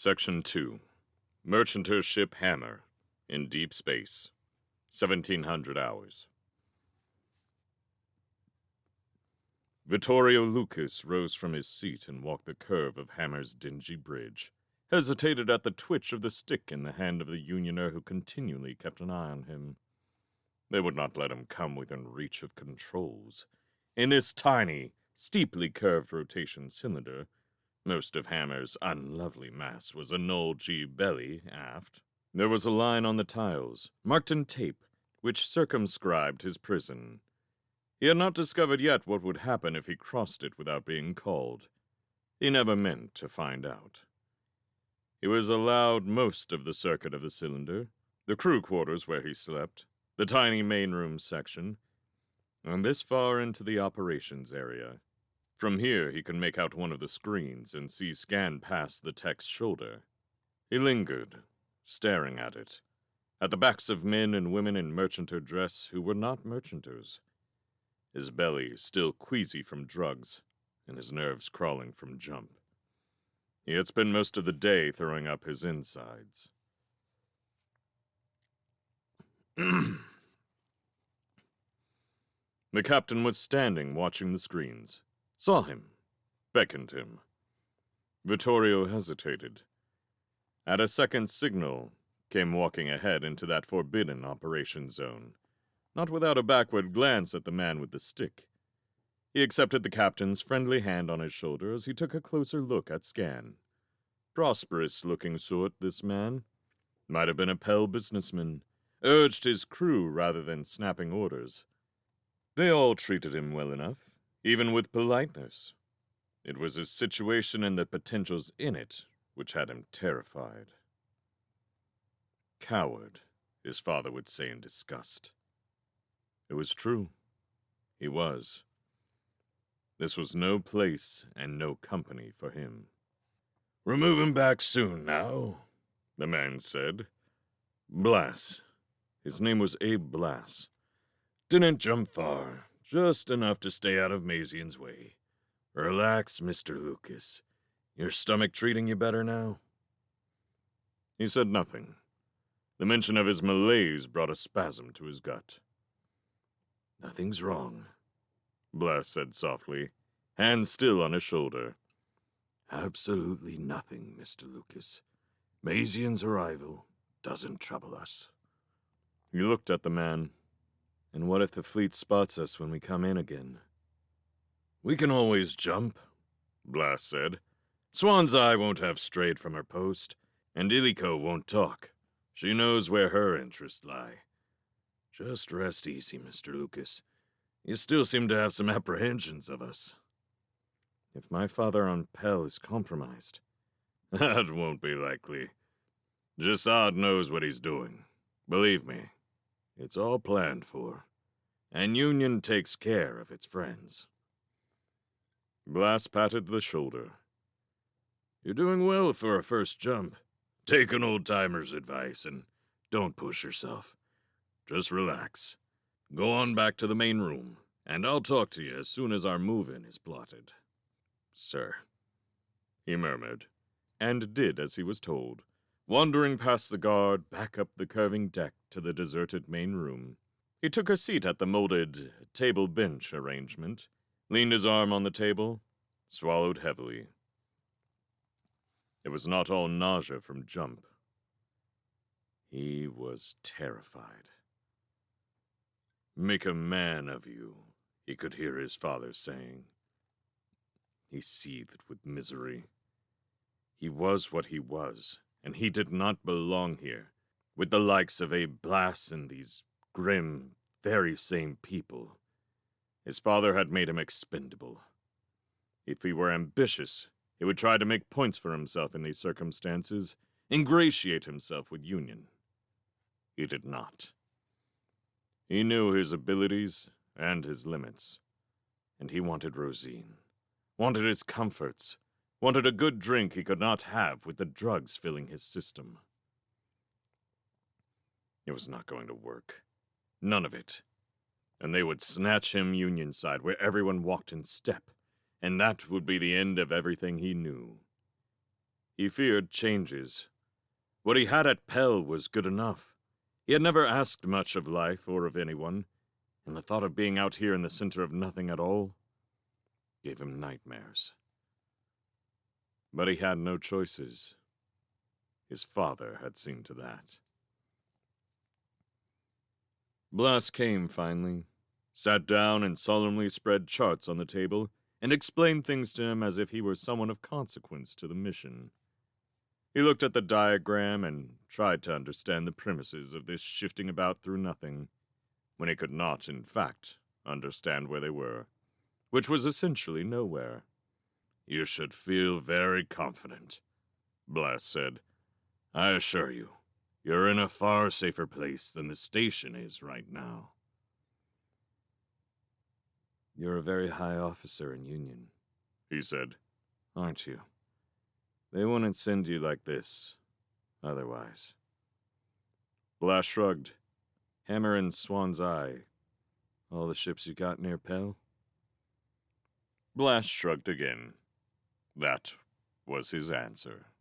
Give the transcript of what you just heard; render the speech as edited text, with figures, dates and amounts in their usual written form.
Section 2. Merchanter ship Hammer in deep space. 1700 hours. Vittorio Lucas rose from his seat and walked the curve of Hammer's dingy bridge, hesitated at the twitch of the stick in the hand of the Unioner who continually kept an eye on him. They would not let him come within reach of controls. In this tiny, steeply curved rotation cylinder, most of Hammer's unlovely mass was a null G belly aft. There was a line on the tiles, marked in tape, which circumscribed his prison. He had not discovered yet what would happen if he crossed it without being called. He never meant to find out. He was allowed most of the circuit of the cylinder, the crew quarters where he slept, the tiny main room section, and this far into the operations area. From here, he could make out one of the screens and see scan past the tech's shoulder. He lingered, staring at it, at the backs of men and women in merchanter dress who were not merchanters. His belly still queasy from drugs, and his nerves crawling from jump. He had spent most of the day throwing up his insides. The captain was standing watching the screens, saw him, beckoned him. Vittorio hesitated. At a second signal, came walking ahead into that forbidden operation zone, not without a backward glance at the man with the stick. He accepted the captain's friendly hand on his shoulder as he took a closer look at Scan. Prosperous-looking sort, this man. Might have been a Pell businessman, urged his crew rather than snapping orders. They all treated him well enough, even with politeness. It was his situation and the potentials in it which had him terrified. Coward, his father would say in disgust. It was true. He was. This was no place and no company for him. "We're moving back soon now," the man said. Blass. His name was Abe Blass. Didn't jump far, just enough to stay out of Mazian's way. "Relax, Mr. Lucas. Your stomach treating you better now?" He said nothing. The mention of his malaise brought a spasm to his gut. "Nothing's wrong," Blass said softly, hand still on his shoulder. "Absolutely nothing, Mr. Lucas. Mazian's arrival doesn't trouble us." He looked at the man. "And what if the fleet spots us when we come in again?" "We can always jump," Blass said. "Swan's Eye won't have strayed from her post, and Illico won't talk. She knows where her interests lie. Just rest easy, Mr. Lucas. You still seem to have some apprehensions of us." "If my father on Pell is compromised..." "That won't be likely. Jasad knows what he's doing. Believe me, it's all planned for. And Union takes care of its friends." Blass patted the shoulder. "You're doing well for a first jump. Take an old-timer's advice and don't push yourself. Just relax. Go on back to the main room, and I'll talk to you as soon as our move-in is plotted." "Sir," he murmured, and did as he was told, wandering past the guard back up the curving deck to the deserted main room. He took a seat at the molded table-bench arrangement, leaned his arm on the table, swallowed heavily. It was not all nausea from jump. He was terrified. "Make a man of you," he could hear his father saying. He seethed with misery. He was what he was, and he did not belong here, with the likes of Abe Blass and these grim, very same people. His father had made him expendable. If he were ambitious, he would try to make points for himself in these circumstances, ingratiate himself with Union. He did not. He knew his abilities and his limits, and he wanted Rosine, wanted its comforts, wanted a good drink he could not have with the drugs filling his system. It was not going to work. None of it. And they would snatch him Union side where everyone walked in step, and that would be the end of everything he knew. He feared changes. What he had at Pell was good enough. He had never asked much of life or of anyone, and the thought of being out here in the center of nothing at all gave him nightmares. But he had no choices. His father had seen to that. Blas came finally, sat down and solemnly spread charts on the table, and explained things to him as if he were someone of consequence to the mission. He looked at the diagram and tried to understand the premises of this shifting about through nothing, when he could not, in fact, understand where they were, which was essentially nowhere. "You should feel very confident," Blas said. "I assure you, you're in a far safer place than the station is right now." "You're a very high officer in Union," he said, "aren't you? They wouldn't send you like this, otherwise." Blas shrugged. "Hammer and Swan's Eye. All the ships you got near Pell?" Blas shrugged again. That was his answer.